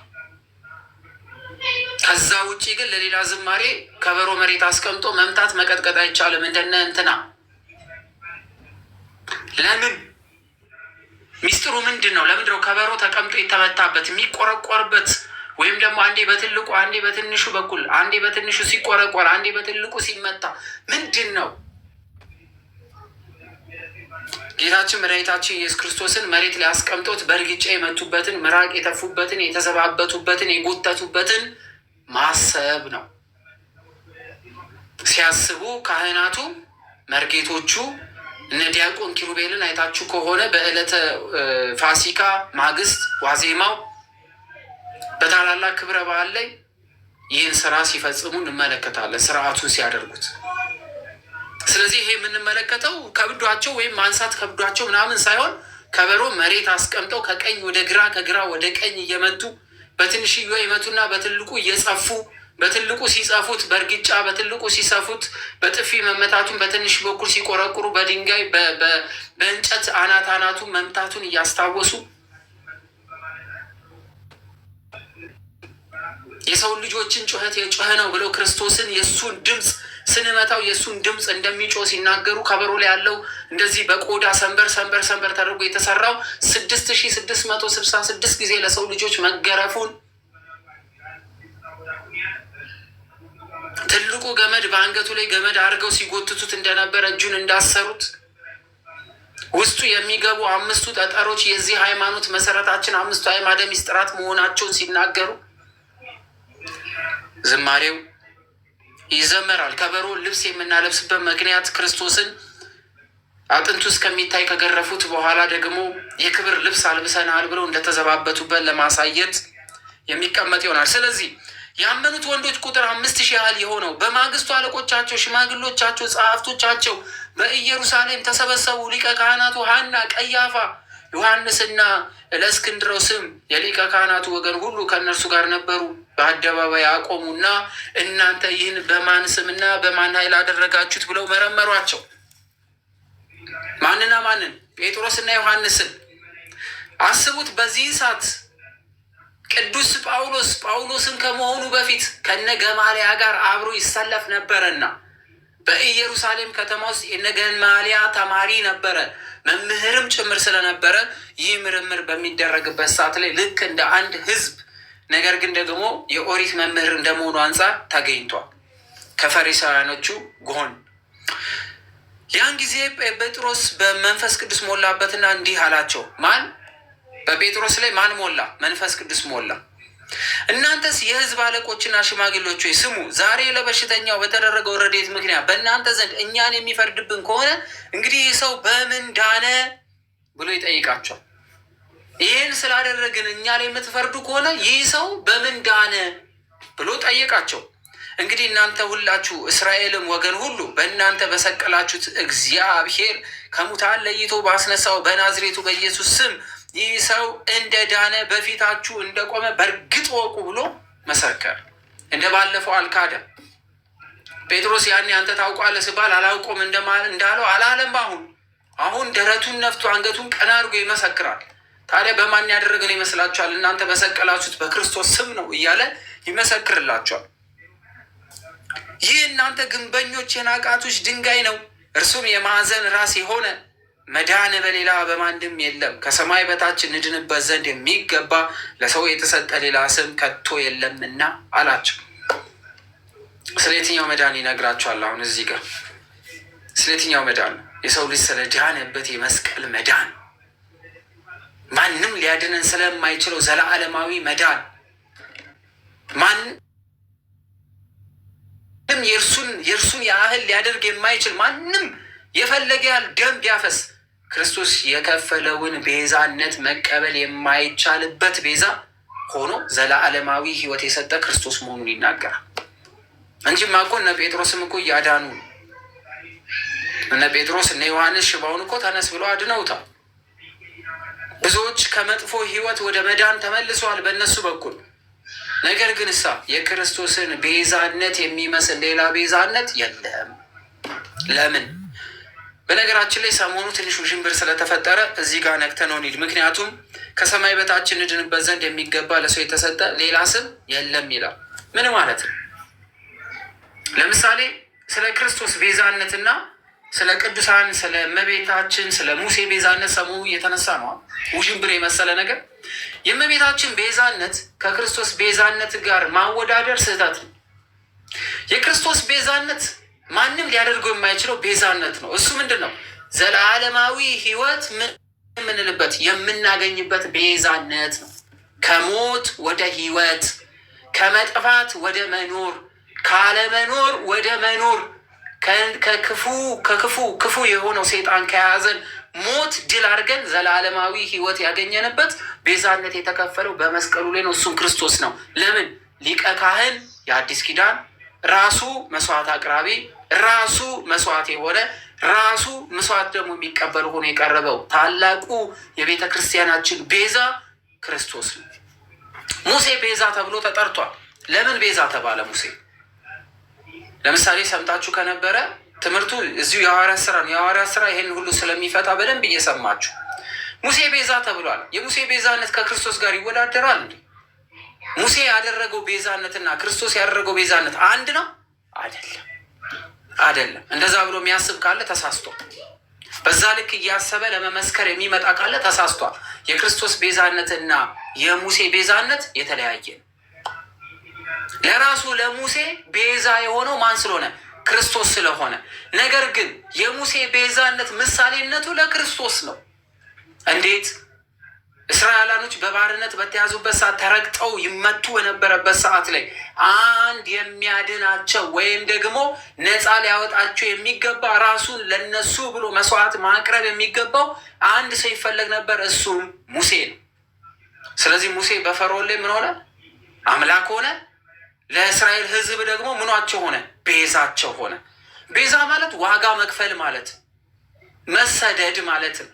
ከዛ ውጪ ግን ለሌላ ዝማሬ ከበሮ መሬት አስቀምጦ መምታት መቀጥቀጥ አይቻልም። እንደነ እንትና ለምን? ሚስጥሩ ምንድን ነው? ለምንድን ነው ከበሮ ተቀምጦ የተመታበት የሚቆረቆርበት? ወይም ደግሞ አንዴ በትልቁ አንዴ በትንሹ በኩል አንዴ በትንሹ ሲቆረቆር አንዴ በትልቁ ሲመታ ምንድን ነው? ጌታችን መድኃኒታችን ኢየሱስ ክርስቶስን መሬት ላይ አስቀምጦት በእርግጫ የመቱበትን፣ ምራቅ የተፉበትን፣ የተዘባበቱበትን፣ የጎተቱበትን ማሰብ ነው። ሲያስቡ ካህናቱ መርጌቶቹ እነ ዲያቆን ኪሩቤልን አይታችሁ ከሆነ በዕለተ ፋሲካ ማግስት ዋዜማው በታላላቅ ክብረ በዓል ላይ ይህን ስራ ሲፈጽሙ እንመለከታለን፣ ስርዓቱን ሲያደርጉት። ስለዚህ ይሄ የምንመለከተው ከብዷቸው ወይም ማንሳት ከብዷቸው ምናምን ሳይሆን ከበሮ መሬት አስቀምጠው ከቀኝ ወደ ግራ ከግራ ወደ ቀኝ እየመቱ በትንሽዬ ይመቱና በትልቁ እየጸፉ በትልቁ ሲጸፉት በእርግጫ በትልቁ ሲሰፉት በጥፊ መመታቱን በትንሽ በኩል ሲቆረቁሩ በድንጋይ በእንጨት አናቱ መምታቱን እያስታወሱ የሰው ልጆችን ጩኸት የጮኸ ነው ብለው ክርስቶስን የእሱን ድምፅ ስንመታው የእሱን ድምፅ እንደሚጮህ ሲናገሩ ከበሮ ላይ ያለው እንደዚህ በቆዳ ሰንበር ተደርጎ የተሰራው 6666 ጊዜ ለሰው ልጆች መገረፉን ትልቁ ገመድ በአንገቱ ላይ ገመድ አድርገው ሲጎትቱት እንደነበረ እጁን እንዳሰሩት ውስጡ የሚገቡ 5ቱ ጠጠሮች የዚህ ሃይማኖት መሰረታችን 5ቱ አዕማደ ምስጢራት መሆናቸውን ሲናገሩ ዝማሬው ይዘመራል። ከበሮ ልብስ የምናለብስበት ምክንያት ክርስቶስን አጥንቱ እስከሚታይ ከገረፉት በኋላ ደግሞ የክብር ልብስ አልብሰናል ብለው እንደተዘባበቱበት ለማሳየት የሚቀመጥ ይሆናል። ስለዚህ ያመኑት ወንዶች ቁጥር 5000 ያህል የሆነው በማግስቱ አለቆቻቸው፣ ሽማግሎቻቸው፣ ጸሐፍቶቻቸው በኢየሩሳሌም ተሰበሰቡ። ሊቀ ካህናቱ ሐና፣ ቀያፋ፣ ዮሐንስና ለእስክንድሮስም የሊቀ ካህናቱ ወገን ሁሉ ከእነርሱ ጋር ነበሩ። በአደባባይ አቆሙና እናንተ ይህን በማን ስምና በማን ኃይል አደረጋችሁት ብለው መረመሯቸው። ማንና ማንን? ጴጥሮስና ዮሐንስን። አስቡት። በዚህ ሰዓት ቅዱስ ጳውሎስን ከመሆኑ በፊት ከነ ገማልያ ጋር አብሮ ይሰለፍ ነበረና በኢየሩሳሌም ከተማ ውስጥ የነ ገማልያ ተማሪ ነበረ፣ መምህርም ጭምር ስለነበረ ይህ ምርምር በሚደረግበት ሰዓት ላይ ልክ እንደ አንድ ሕዝብ ነገር ግን ደግሞ የኦሪት መምህር እንደመሆኑ አንጻር ተገኝቷል ከፈሪሳውያኖቹ ጎን። ያን ጊዜ ጴጥሮስ በመንፈስ ቅዱስ ሞላበትና እንዲህ አላቸው። ማን? በጴጥሮስ ላይ ማን ሞላ? መንፈስ ቅዱስ ሞላ። እናንተስ የሕዝብ አለቆችና ሽማግሌዎች ሆይ ስሙ። ዛሬ ለበሽተኛው በተደረገው ረድኤት ምክንያት በእናንተ ዘንድ እኛን የሚፈርድብን ከሆነ እንግዲህ ይህ ሰው በምን ዳነ ብሎ ይጠይቃቸዋል። ይህን ስላደረግን እኛ ላይ የምትፈርዱ ከሆነ ይህ ሰው በምን ዳነ ብሎ ጠየቃቸው። እንግዲህ እናንተ ሁላችሁ እስራኤልም ወገን ሁሉ በእናንተ በሰቀላችሁት እግዚአብሔር ከሙታን ለይቶ ባስነሳው በናዝሬቱ በኢየሱስ ስም ይህ ሰው እንደ ዳነ በፊታችሁ እንደቆመ በእርግጥ ወቁ ብሎ መሰከረ። እንደ ባለፈው አልካደም። ጴጥሮስ ያኔ አንተ ታውቋለህ ሲባል አላውቆም እንዳለው አላለም። አሁን ደረቱን ነፍቶ አንገቱን ቀና አድርጎ ይመሰክራል። ታዲያ በማን ያደረገን ይመስላችኋል? እናንተ በሰቀላችሁት በክርስቶስ ስም ነው እያለ ይመሰክርላችኋል። ይህ እናንተ ግንበኞች የናቃቶች ድንጋይ ነው፣ እርሱም የማዕዘን ራስ የሆነ መዳን በሌላ በማንም የለም፣ ከሰማይ በታች እንድንበት ዘንድ የሚገባ ለሰው የተሰጠ ሌላ ስም ከቶ የለምና አላቸው። ስለ የትኛው መዳን ይነግራቸዋል? አሁን እዚህ ጋር ስለ የትኛው መዳን ነው? የሰው ልጅ ስለ ዳነበት የመስቀል መዳን፣ ማንም ሊያድነን ስለማይችለው ዘላለማዊ መዳን፣ ማንም ክርስቶስን የእርሱን ያህል ሊያደርግ የማይችል ማንም የፈለገ ያህል ደም ቢያፈስ ክርስቶስ የከፈለውን ቤዛነት መቀበል የማይቻልበት ቤዛ ሆኖ ዘላለማዊ ሕይወት የሰጠ ክርስቶስ መሆኑን ይናገራል እንጂማ እኮ እነ ጴጥሮስም እኮ እያዳኑ ነው። እነ ጴጥሮስ እነ ዮሐንስ ሽባውን እኮ ተነስ ብሎ አድነውታል። ብዙዎች ከመጥፎ ሕይወት ወደ መዳን ተመልሰዋል በእነሱ በኩል። ነገር ግን የክርስቶስን ቤዛነት የሚመስል ሌላ ቤዛነት የለም። ለምን? በነገራችን ላይ ሰሞኑ ትንሽ ውዥንብር ስለተፈጠረ እዚህ ጋር ነክተነው እንሂድ። ምክንያቱም ከሰማይ በታች እንድንበት ዘንድ የሚገባ ለሰው የተሰጠ ሌላ ስም የለም ይላል። ምን ማለት ነው? ለምሳሌ ስለ ክርስቶስ ቤዛነትና ስለ ቅዱሳን፣ ስለ እመቤታችን፣ ስለ ሙሴ ቤዛነት ሰሞኑ እየተነሳ ነው ውዥንብር የመሰለ ነገር። የእመቤታችን ቤዛነት ከክርስቶስ ቤዛነት ጋር ማወዳደር ስህተት ነው። የክርስቶስ ቤዛነት ማንም ሊያደርገው የማይችለው ቤዛነት ነው። እሱ ምንድን ነው? ዘላለማዊ ሕይወት የምንልበት የምናገኝበት ቤዛነት ነው። ከሞት ወደ ሕይወት፣ ከመጥፋት ወደ መኖር፣ ካለመኖር ወደ መኖር፣ ክፉ የሆነው ሰይጣን ከያዘን ሞት ድል አድርገን ዘላለማዊ ሕይወት ያገኘንበት ቤዛነት የተከፈለው በመስቀሉ ላይ ነው። እሱም ክርስቶስ ነው። ለምን? ሊቀ ካህን የአዲስ ኪዳን ራሱ መስዋዕት አቅራቢ፣ ራሱ መስዋዕት የሆነ ራሱ መስዋዕት ደግሞ የሚቀበል ሆኖ የቀረበው ታላቁ የቤተ ክርስቲያናችን ቤዛ ክርስቶስ ነው። ሙሴ ቤዛ ተብሎ ተጠርቷል። ለምን ቤዛ ተባለ ሙሴ? ለምሳሌ ሰምታችሁ ከነበረ ትምህርቱ እዚሁ የሐዋርያት ስራ ነው። የሐዋርያት ስራ ይሄን ሁሉ ስለሚፈታ በደንብ እየሰማችሁ። ሙሴ ቤዛ ተብሏል። የሙሴ ቤዛነት ከክርስቶስ ጋር ይወዳደራል እንዴ? ሙሴ ያደረገው ቤዛነትና ክርስቶስ ያደረገው ቤዛነት አንድ ነው? አይደለም። እንደዛ ብሎ የሚያስብ ካለ ተሳስቷል። በዛ ልክ እያሰበ ለመመስከር የሚመጣ ካለ ተሳስቷል። የክርስቶስ ቤዛነትና የሙሴ ቤዛነት የተለያየ ነው። ለራሱ ለሙሴ ቤዛ የሆነው ማን ስለሆነ? ክርስቶስ ስለሆነ። ነገር ግን የሙሴ ቤዛነት ምሳሌነቱ ለክርስቶስ ነው። እንዴት? እስራኤላኖች በባርነት በተያዙበት ሰዓት ተረግጠው ይመቱ በነበረበት ሰዓት ላይ አንድ የሚያድናቸው ወይም ደግሞ ነፃ ሊያወጣቸው የሚገባ ራሱን ለነሱ ብሎ መስዋዕት ማቅረብ የሚገባው አንድ ሰው ይፈለግ ነበር። እሱም ሙሴ ነው። ስለዚህ ሙሴ በፈርዖን ላይ ምን ሆነ? አምላክ ሆነ። ለእስራኤል ሕዝብ ደግሞ ምኗቸው ሆነ? ቤዛቸው ሆነ። ቤዛ ማለት ዋጋ መክፈል ማለት፣ መሰደድ ማለት ነው።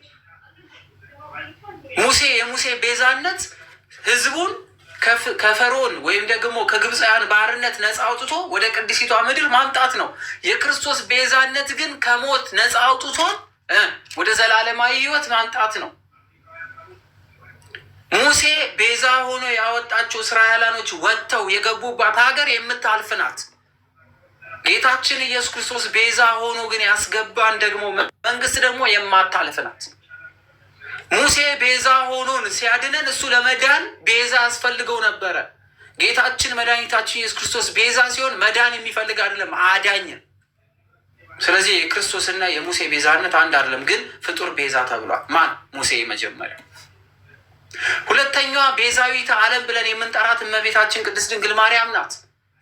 የሙሴ ቤዛነት ሕዝቡን ከፈርዖን ወይም ደግሞ ከግብፃውያን ባርነት ነፃ አውጥቶ ወደ ቅድሲቷ ምድር ማምጣት ነው። የክርስቶስ ቤዛነት ግን ከሞት ነፃ አውጥቶ ወደ ዘላለማዊ ሕይወት ማምጣት ነው። ሙሴ ቤዛ ሆኖ ያወጣቸው እስራኤላኖች ወጥተው የገቡባት ሀገር የምታልፍ ናት። ጌታችን ኢየሱስ ክርስቶስ ቤዛ ሆኖ ግን ያስገባን ደግሞ መንግስት ደግሞ የማታልፍ ናት። ሙሴ ቤዛ ሆኖን ሲያድነን እሱ ለመዳን ቤዛ ያስፈልገው ነበረ። ጌታችን መድኃኒታችን ኢየሱስ ክርስቶስ ቤዛ ሲሆን መዳን የሚፈልግ አይደለም፣ አዳኝ። ስለዚህ የክርስቶስና የሙሴ ቤዛነት አንድ አይደለም፣ ግን ፍጡር ቤዛ ተብሏል። ማን? ሙሴ መጀመሪያ። ሁለተኛዋ ቤዛዊተ ዓለም ብለን የምንጠራት እመቤታችን ቅድስት ድንግል ማርያም ናት።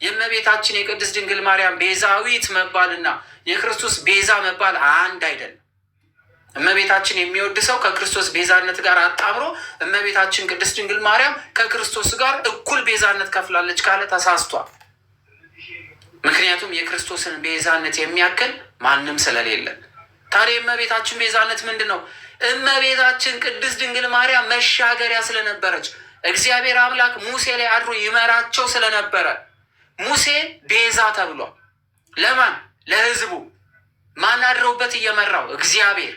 የእመቤታችን የቅድስት ድንግል ማርያም ቤዛዊት መባልና የክርስቶስ ቤዛ መባል አንድ አይደለም። እመቤታችን የሚወድ ሰው ከክርስቶስ ቤዛነት ጋር አጣምሮ እመቤታችን ቅድስት ድንግል ማርያም ከክርስቶስ ጋር እኩል ቤዛነት ከፍላለች ካለ ተሳስቷል። ምክንያቱም የክርስቶስን ቤዛነት የሚያክል ማንም ስለሌለን። ታዲያ የእመቤታችን ቤዛነት ምንድን ነው? እመቤታችን ቅድስት ድንግል ማርያም መሻገሪያ ስለነበረች እግዚአብሔር አምላክ ሙሴ ላይ አድሮ ይመራቸው ስለነበረ ሙሴ ቤዛ ተብሏል። ለማን? ለሕዝቡ። ማን አድረውበት እየመራው? እግዚአብሔር።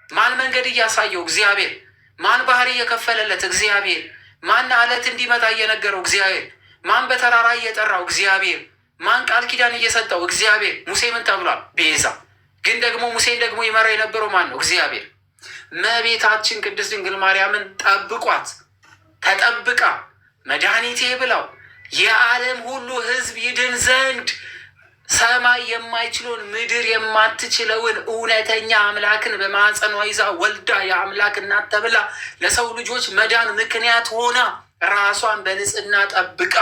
ማን መንገድ እያሳየው? እግዚአብሔር። ማን ባህሪ እየከፈለለት? እግዚአብሔር። ማን አለት እንዲመጣ እየነገረው? እግዚአብሔር። ማን በተራራ እየጠራው? እግዚአብሔር። ማን ቃል ኪዳን እየሰጠው? እግዚአብሔር። ሙሴ ምን ተብሏል? ቤዛ። ግን ደግሞ ሙሴን ደግሞ ይመራ የነበረው ማን ነው? እግዚአብሔር። እመቤታችን ቅድስት ድንግል ማርያምን ጠብቋት፣ ተጠብቃ መድኃኒቴ ብላው የዓለም ሁሉ ሕዝብ ይድን ዘንድ ሰማይ የማይችለውን ምድር የማትችለውን እውነተኛ አምላክን በማኅፀኗ ይዛ ወልዳ የአምላክ እናት ተብላ ለሰው ልጆች መዳን ምክንያት ሆና ራሷን በንጽህና ጠብቃ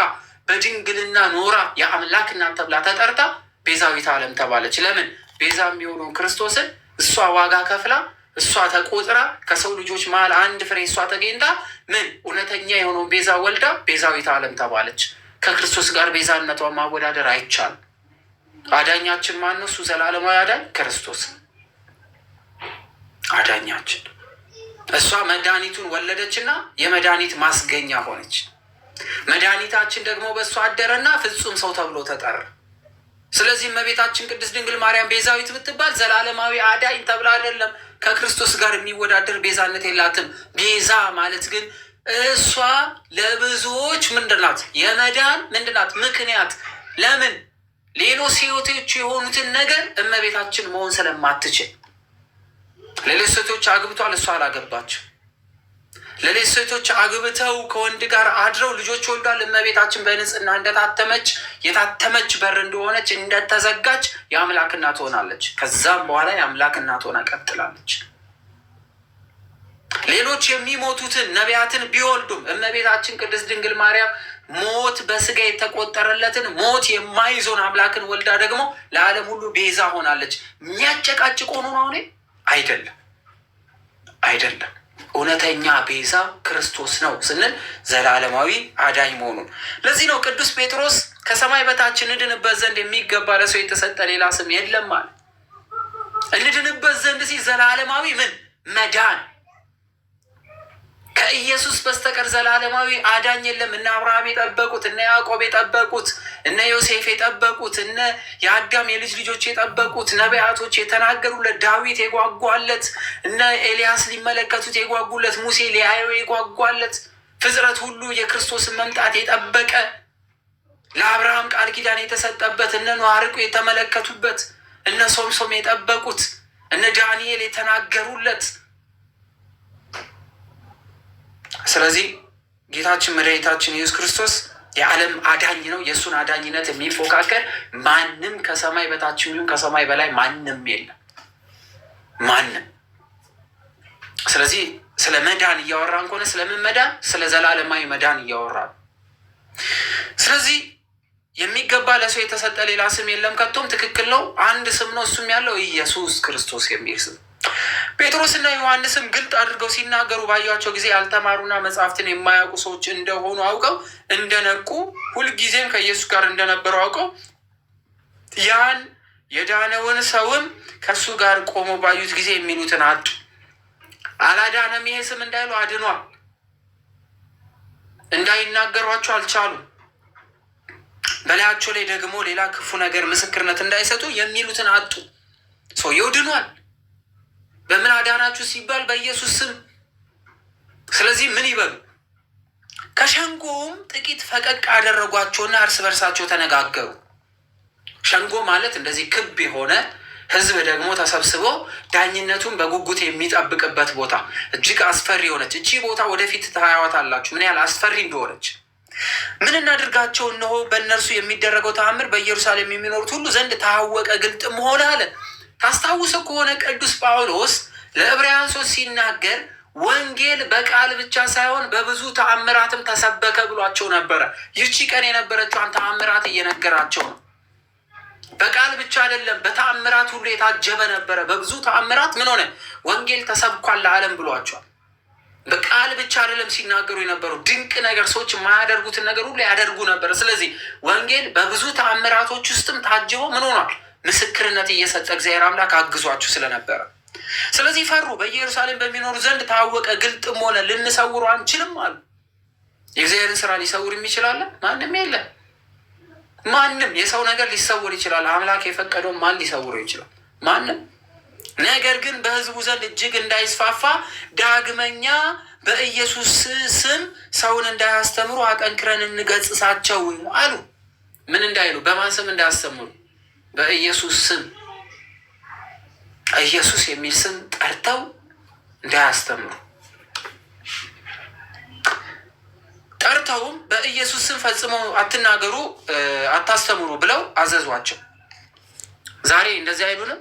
በድንግልና ኖራ የአምላክ እናት ተብላ ተጠርታ ቤዛዊት ዓለም ተባለች። ለምን? ቤዛ የሚሆነውን ክርስቶስን እሷ ዋጋ ከፍላ እሷ ተቆጥራ ከሰው ልጆች መሀል አንድ ፍሬ እሷ ተገኝታ ምን እውነተኛ የሆነውን ቤዛ ወልዳ ቤዛዊት ዓለም ተባለች። ከክርስቶስ ጋር ቤዛነቷን ማወዳደር አይቻልም። አዳኛችን ማን ነው? እሱ ዘላለማዊ አዳኝ ክርስቶስ አዳኛችን። እሷ መድኃኒቱን ወለደችና የመድኃኒት ማስገኛ ሆነች። መድኃኒታችን ደግሞ በእሷ አደረና ፍጹም ሰው ተብሎ ተጠራ። ስለዚህ እመቤታችን ቅድስት ድንግል ማርያም ቤዛዊት ብትባል ዘላለማዊ አዳኝ ተብላ አይደለም። ከክርስቶስ ጋር የሚወዳደር ቤዛነት የላትም። ቤዛ ማለት ግን እሷ ለብዙዎች ምንድናት? የመዳን ምንድናት? ምክንያት። ለምን? ሌሎች ሴቶች የሆኑትን ነገር እመቤታችን መሆን ስለማትችል። ሌሎች ሴቶች አግብቷል፣ እሷ አላገባችም። ሌሎች ሴቶች አግብተው ከወንድ ጋር አድረው ልጆች ወልዷል። እመቤታችን በንጽህና እንደታተመች የታተመች በር እንደሆነች እንደተዘጋች የአምላክ እናት ሆናለች። ከዛም በኋላ የአምላክ እናት ሆና ቀጥላለች። ሌሎች የሚሞቱትን ነቢያትን ቢወልዱም እመቤታችን ቅድስት ድንግል ማርያም ሞት በስጋ የተቆጠረለትን ሞት የማይዞን አምላክን ወልዳ ደግሞ ለዓለም ሁሉ ቤዛ ሆናለች። የሚያጨቃጭቅ ሆኖ ነው አይደለም፣ አይደለም። እውነተኛ ቤዛ ክርስቶስ ነው ስንል ዘላለማዊ አዳኝ መሆኑን። ለዚህ ነው ቅዱስ ጴጥሮስ ከሰማይ በታች እንድንበት ዘንድ የሚገባ ለሰው የተሰጠ ሌላ ስም የለም አለ። እንድንበት ዘንድ ሲል ዘላለማዊ ምን መዳን ከኢየሱስ በስተቀር ዘላለማዊ አዳኝ የለም። እነ አብርሃም የጠበቁት፣ እነ ያዕቆብ የጠበቁት፣ እነ ዮሴፍ የጠበቁት፣ እነ የአዳም የልጅ ልጆች የጠበቁት፣ ነቢያቶች የተናገሩለት፣ ዳዊት የጓጓለት፣ እነ ኤልያስ ሊመለከቱት የጓጉለት፣ ሙሴ ሊያየው የጓጓለት፣ ፍጥረት ሁሉ የክርስቶስን መምጣት የጠበቀ፣ ለአብርሃም ቃል ኪዳን የተሰጠበት፣ እነ ኖህ አርቆ የተመለከቱበት፣ እነ ሶምሶም የጠበቁት፣ እነ ዳንኤል የተናገሩለት። ስለዚህ ጌታችን መድኃኒታችን ኢየሱስ ክርስቶስ የዓለም አዳኝ ነው። የእሱን አዳኝነት የሚፎካከር ማንም ከሰማይ በታች ይሁን ከሰማይ በላይ ማንም የለም፣ ማንም። ስለዚህ ስለ መዳን እያወራን ከሆነ ስለምን መዳን? ስለ ዘላለማዊ መዳን እያወራን። ስለዚህ የሚገባ ለሰው የተሰጠ ሌላ ስም የለም ከቶም። ትክክል ነው። አንድ ስም ነው፣ እሱም ያለው ኢየሱስ ክርስቶስ የሚል ስም። ጴጥሮስና ዮሐንስም ግልጥ አድርገው ሲናገሩ ባያቸው ጊዜ ያልተማሩና መጽሐፍትን የማያውቁ ሰዎች እንደሆኑ አውቀው እንደነቁ፣ ሁልጊዜም ከኢየሱስ ጋር እንደነበሩ አውቀው ያን የዳነውን ሰውም ከእሱ ጋር ቆሞ ባዩት ጊዜ የሚሉትን አጡ። አላዳነም ይሄ ስም እንዳይሉ አድኗል። እንዳይናገሯቸው አልቻሉም። በላያቸው ላይ ደግሞ ሌላ ክፉ ነገር ምስክርነት እንዳይሰጡ የሚሉትን አጡ። ሰውየው ድኗል። በምን አዳናችሁ ሲባል በኢየሱስ ስም። ስለዚህ ምን ይበሉ? ከሸንጎም ጥቂት ፈቀቅ አደረጓቸውና እርስ በርሳቸው ተነጋገሩ። ሸንጎ ማለት እንደዚህ ክብ የሆነ ህዝብ ደግሞ ተሰብስቦ ዳኝነቱን በጉጉት የሚጠብቅበት ቦታ፣ እጅግ አስፈሪ የሆነች እቺ ቦታ ወደፊት ታያዋታላችሁ ምን ያህል አስፈሪ እንደሆነች። ምን እናድርጋቸው? እነሆ በእነርሱ የሚደረገው ተአምር በኢየሩሳሌም የሚኖሩት ሁሉ ዘንድ ታወቀ፣ ግልጥም ሆነ አለ። ታስታውሰ ከሆነ ቅዱስ ጳውሎስ ለዕብራውያን ሰዎች ሲናገር ወንጌል በቃል ብቻ ሳይሆን በብዙ ተአምራትም ተሰበከ ብሏቸው ነበረ። ይቺ ቀን የነበረችውን ተአምራት እየነገራቸው ነው። በቃል ብቻ አይደለም፣ በተአምራት ሁሉ የታጀበ ነበረ። በብዙ ተአምራት ምን ሆነ? ወንጌል ተሰብኳል ለዓለም ብሏቸዋል። በቃል ብቻ አይደለም ሲናገሩ የነበሩ ድንቅ ነገር፣ ሰዎች የማያደርጉትን ነገር ሁሉ ያደርጉ ነበር። ስለዚህ ወንጌል በብዙ ተአምራቶች ውስጥም ታጅቦ ምን ሆኗል? ምስክርነት እየሰጠ እግዚአብሔር አምላክ አግዟችሁ ስለነበረ፣ ስለዚህ ፈሩ። በኢየሩሳሌም በሚኖሩ ዘንድ ታወቀ፣ ግልጥም ሆነ፣ ልንሰውሩ አንችልም አሉ። የእግዚአብሔርን ስራ ሊሰውር የሚችላለ? ማንም የለም። ማንም የሰው ነገር ሊሰውር ይችላል። አምላክ የፈቀደውን ማን ሊሰውረው ይችላል? ማንም። ነገር ግን በሕዝቡ ዘንድ እጅግ እንዳይስፋፋ ዳግመኛ በኢየሱስ ስም ሰውን እንዳያስተምሩ አጠንክረን እንገጽሳቸው አሉ። ምን እንዳይሉ? በማን ስም እንዳያስተምሩ? በኢየሱስ ስም። ኢየሱስ የሚል ስም ጠርተው እንዳያስተምሩ፣ ጠርተውም በኢየሱስ ስም ፈጽመው አትናገሩ፣ አታስተምሩ ብለው አዘዟቸው። ዛሬ እንደዚህ አይሉንም?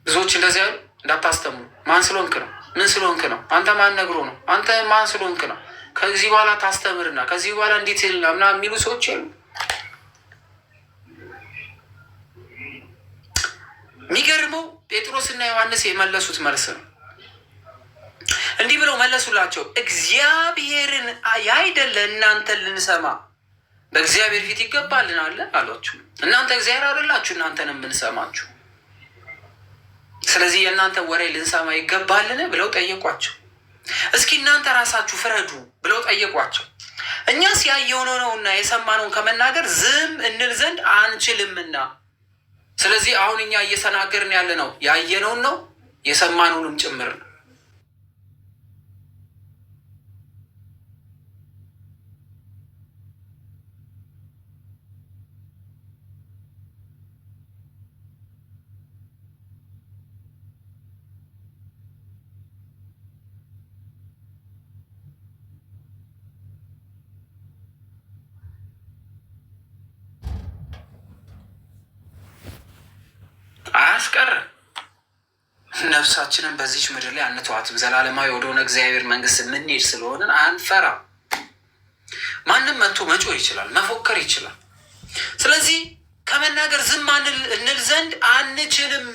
ብዙዎች እንደዚህ አይሉ? እንዳታስተምሩ። ማን ስለሆንክ ነው? ምን ስለሆንክ ነው? አንተ ማን ነግሮ ነው? አንተ ማን ስለሆንክ ነው? ከዚህ በኋላ ታስተምርና ከዚህ በኋላ እንዴት ልና ምናምን የሚሉ ሰዎች የሉ። ጴጥሮስና ዮሐንስ የመለሱት መልስ ነው። እንዲህ ብለው መለሱላቸው፣ እግዚአብሔርን ያይደለ እናንተን ልንሰማ በእግዚአብሔር ፊት ይገባልናል አሏችሁ። እናንተ እግዚአብሔር አይደላችሁ፣ እናንተን የምንሰማችሁ። ስለዚህ የእናንተ ወሬ ልንሰማ ይገባልን ብለው ጠየቋቸው። እስኪ እናንተ ራሳችሁ ፍረዱ ብለው ጠየቋቸው። እኛስ ያየነው ነውና የሰማነውን ከመናገር ዝም እንል ዘንድ አንችልምና፣ ስለዚህ አሁን እኛ እየተናገርን ያለ ነው ያየነውን ነው የሰማነውንም ጭምር ነው። አያስቀርም። ነፍሳችንን በዚች ምድር ላይ አንተዋትም። ዘላለማዊ ወደሆነ እግዚአብሔር መንግስት የምንሄድ ስለሆንን አንፈራም። ማንም መጥቶ መጮህ ይችላል፣ መፎከር ይችላል። ስለዚህ ከመናገር ዝም እንል ዘንድ አንችልም።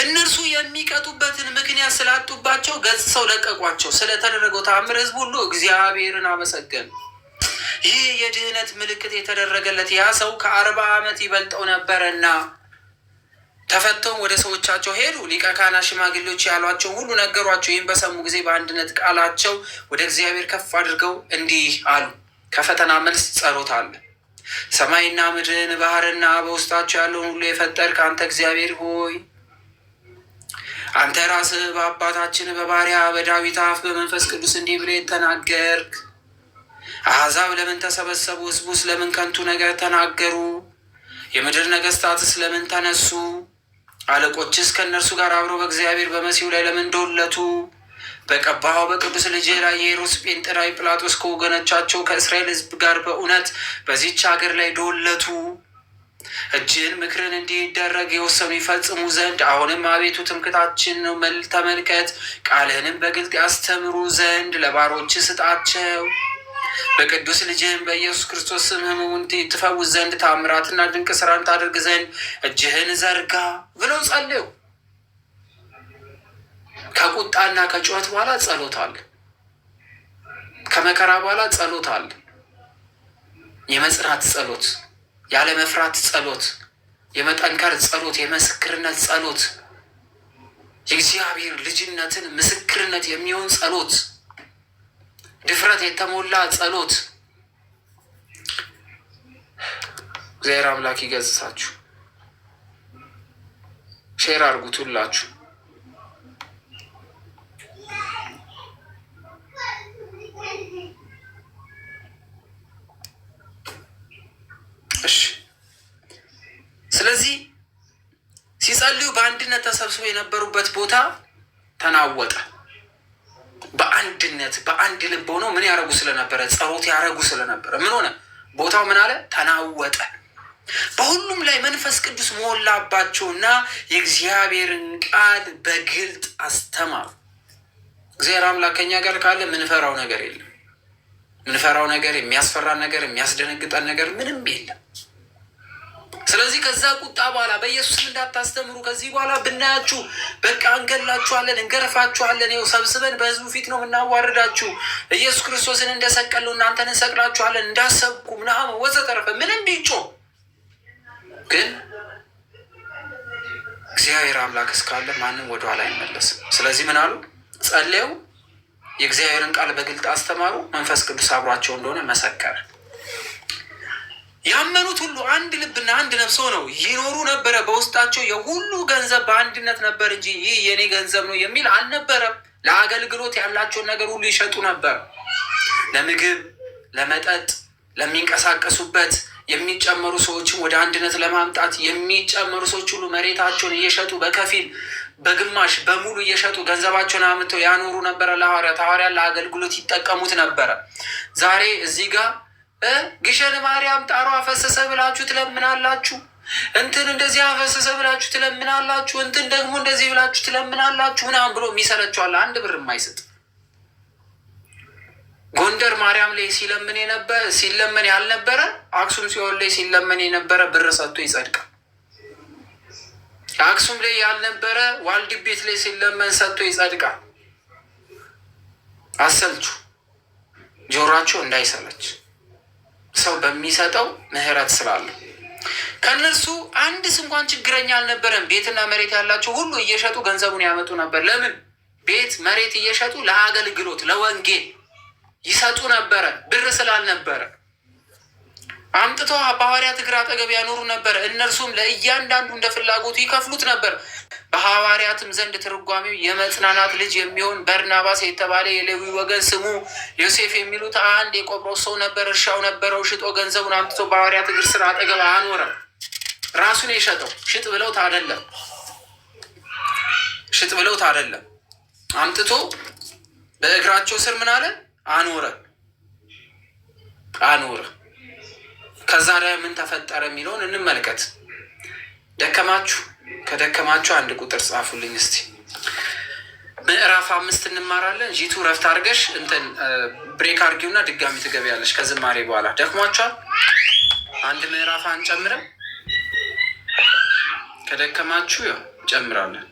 እነርሱ የሚቀጡበትን ምክንያት ስላጡባቸው ገጽሰው ለቀቋቸው። ስለተደረገው ተአምር ሕዝብ ሁሉ እግዚአብሔርን አመሰገኑ። ይህ የድህነት ምልክት የተደረገለት ያ ሰው ከ40 ዓመት ይበልጠው ነበረና ተፈተውም ወደ ሰዎቻቸው ሄዱ። ሊቀ ካህናት ሽማግሌዎች ያሏቸው ሁሉ ነገሯቸው። ይህም በሰሙ ጊዜ በአንድነት ቃላቸው ወደ እግዚአብሔር ከፍ አድርገው እንዲህ አሉ። ከፈተና መልስ ጸሎት አለ። ሰማይና ምድርን ባህርና በውስጣቸው ያለውን ሁሉ የፈጠርክ አንተ እግዚአብሔር ሆይ፣ አንተ ራስህ በአባታችን በባሪያ በዳዊት አፍ በመንፈስ ቅዱስ እንዲህ ብለህ የተናገርክ፣ አሕዛብ ለምን ተሰበሰቡ? ሕዝቡስ ለምን ከንቱ ነገር ተናገሩ? የምድር ነገሥታትስ ለምን ተነሱ? አለቆችስ ከእነርሱ ጋር አብረው በእግዚአብሔር በመሲሁ ላይ ለምን ዶለቱ? በቀባኸው በቅዱስ ልጅ ላይ የሄሮድስ ጴንጤናዊ ጲላጦስ ከወገኖቻቸው ከእስራኤል ሕዝብ ጋር በእውነት በዚች ሀገር ላይ ዶለቱ። እጅህን ምክርን እንዲደረግ የወሰኑ ይፈጽሙ ዘንድ አሁንም አቤቱ ትምክህታችን ነው ተመልከት። ቃልህንም በግልጥ ያስተምሩ ዘንድ ለባሮች ስጣቸው። በቅዱስ ልጅህን በኢየሱስ ክርስቶስ ስም ሕመሙን ትፈውስ ዘንድ ታምራትና ድንቅ ስራን ታደርግ ዘንድ እጅህን ዘርጋ ብለው ጸልዩ። ከቁጣና ከጩኸት በኋላ ጸሎት አለ። ከመከራ በኋላ ጸሎት አለ። የመጽናት ጸሎት፣ ያለ መፍራት ጸሎት፣ የመጠንከር ጸሎት፣ የምስክርነት ጸሎት፣ የእግዚአብሔር ልጅነትን ምስክርነት የሚሆን ጸሎት፣ ድፍረት የተሞላ ጸሎት። እግዚአብሔር አምላክ ይገጽሳችሁ። ሼር አድርጉት ሁላችሁ። እሺ፣ ስለዚህ ሲጸልዩ በአንድነት ተሰብስበው የነበሩበት ቦታ ተናወጠ። በአንድነት በአንድ ልብ ሆነው ምን ያደረጉ ስለነበረ? ጸሎት ያደረጉ ስለነበረ ምን ሆነ? ቦታው ምን አለ? ተናወጠ። በሁሉም ላይ መንፈስ ቅዱስ ሞላባቸውና የእግዚአብሔርን ቃል በግልጥ አስተማሩ። እግዚአብሔር አምላክ ከኛ ጋር ካለ ምንፈራው ነገር የለም። ምንፈራው ነገር፣ የሚያስፈራን ነገር፣ የሚያስደነግጠን ነገር ምንም የለም። ስለዚህ ከዛ ቁጣ በኋላ በኢየሱስም እንዳታስተምሩ፣ ከዚህ በኋላ ብናያችሁ በቃ እንገላችኋለን፣ እንገርፋችኋለን፣ ይኸው ሰብስበን በህዝቡ ፊት ነው የምናዋርዳችሁ፣ ኢየሱስ ክርስቶስን እንደሰቀለው እናንተን እንሰቅላችኋለን፣ እንዳሰብኩ ምናምን ወዘተረፈ ምንም ቢጮህ ግን እግዚአብሔር አምላክ እስካለ ማንም ወደኋላ አይመለስም። ስለዚህ ምን አሉ? ጸለዩ፣ የእግዚአብሔርን ቃል በግልጥ አስተማሩ፣ መንፈስ ቅዱስ አብሯቸው እንደሆነ መሰከረ። ያመኑት ሁሉ አንድ ልብና አንድ ነፍስ ሆነው ይኖሩ ነበረ። በውስጣቸው የሁሉ ገንዘብ በአንድነት ነበር እንጂ ይህ የኔ ገንዘብ ነው የሚል አልነበረም። ለአገልግሎት ያላቸውን ነገር ሁሉ ይሸጡ ነበር። ለምግብ፣ ለመጠጥ፣ ለሚንቀሳቀሱበት የሚጨመሩ ሰዎችን ወደ አንድነት ለማምጣት የሚጨመሩ ሰዎች ሁሉ መሬታቸውን እየሸጡ በከፊል በግማሽ በሙሉ እየሸጡ ገንዘባቸውን አምጥተው ያኖሩ ነበረ። ሐዋርያት ለአገልግሎት ይጠቀሙት ነበረ። ዛሬ እዚህ ጋር ግሸን ማርያም ጣሯ አፈሰሰ ብላችሁ ትለምናላችሁ፣ እንትን እንደዚህ አፈሰሰ ብላችሁ ትለምናላችሁ፣ እንትን ደግሞ እንደዚህ ብላችሁ ትለምናላችሁ ምናምን ብሎ የሚሰለችዋል። አንድ ብር የማይሰጥ ጎንደር ማርያም ላይ ሲለመን ያልነበረ አክሱም ጽዮን ላይ ሲለመን የነበረ ብር ሰጥቶ ይጸድቃል። አክሱም ላይ ያልነበረ ዋልድቤት ላይ ሲለመን ሰጥቶ ይጸድቃል። አሰልቹ ጆሯቸው እንዳይሰለች ሰው በሚሰጠው ምህረት ስላለው ከእነርሱ አንድስ እንኳን ችግረኛ አልነበረም። ቤትና መሬት ያላቸው ሁሉ እየሸጡ ገንዘቡን ያመጡ ነበር። ለምን? ቤት መሬት እየሸጡ ለአገልግሎት ለወንጌል ይሰጡ ነበረ። ብር ስላልነበረ አምጥተው በሐዋርያት እግር አጠገብ ያኖሩ ነበር። እነርሱም ለእያንዳንዱ እንደ ፍላጎቱ ይከፍሉት ነበር። በሐዋርያትም ዘንድ ትርጓሜው የመጽናናት ልጅ የሚሆን በርናባስ የተባለ የሌዊ ወገን ስሙ ዮሴፍ የሚሉት አንድ የቆጵሮስ ሰው ነበር። እርሻው ነበረው። ሽጦ ገንዘቡን አምጥቶ በሐዋርያት እግር ስር አጠገብ አኖረ። ራሱን የሸጠው ሽጥ ብለውት አይደለም፣ ሽጥ ብለውት አይደለም። አምጥቶ በእግራቸው ስር ምን አለ? አኖረ። ከዛ ላይ ምን ተፈጠረ የሚለውን እንመልከት። ደከማችሁ? ከደከማችሁ አንድ ቁጥር ጻፉልኝ እስቲ። ምዕራፍ 5 እንማራለን። ጂቱ ረፍት አድርገሽ እንትን ብሬክ አድርጊውና ድጋሚ ትገቢያለሽ ከዝማሬ በኋላ። ደክሟችኋል? አንድ ምዕራፍ አንጨምርም? ከደከማችሁ ያው ጨምራለን።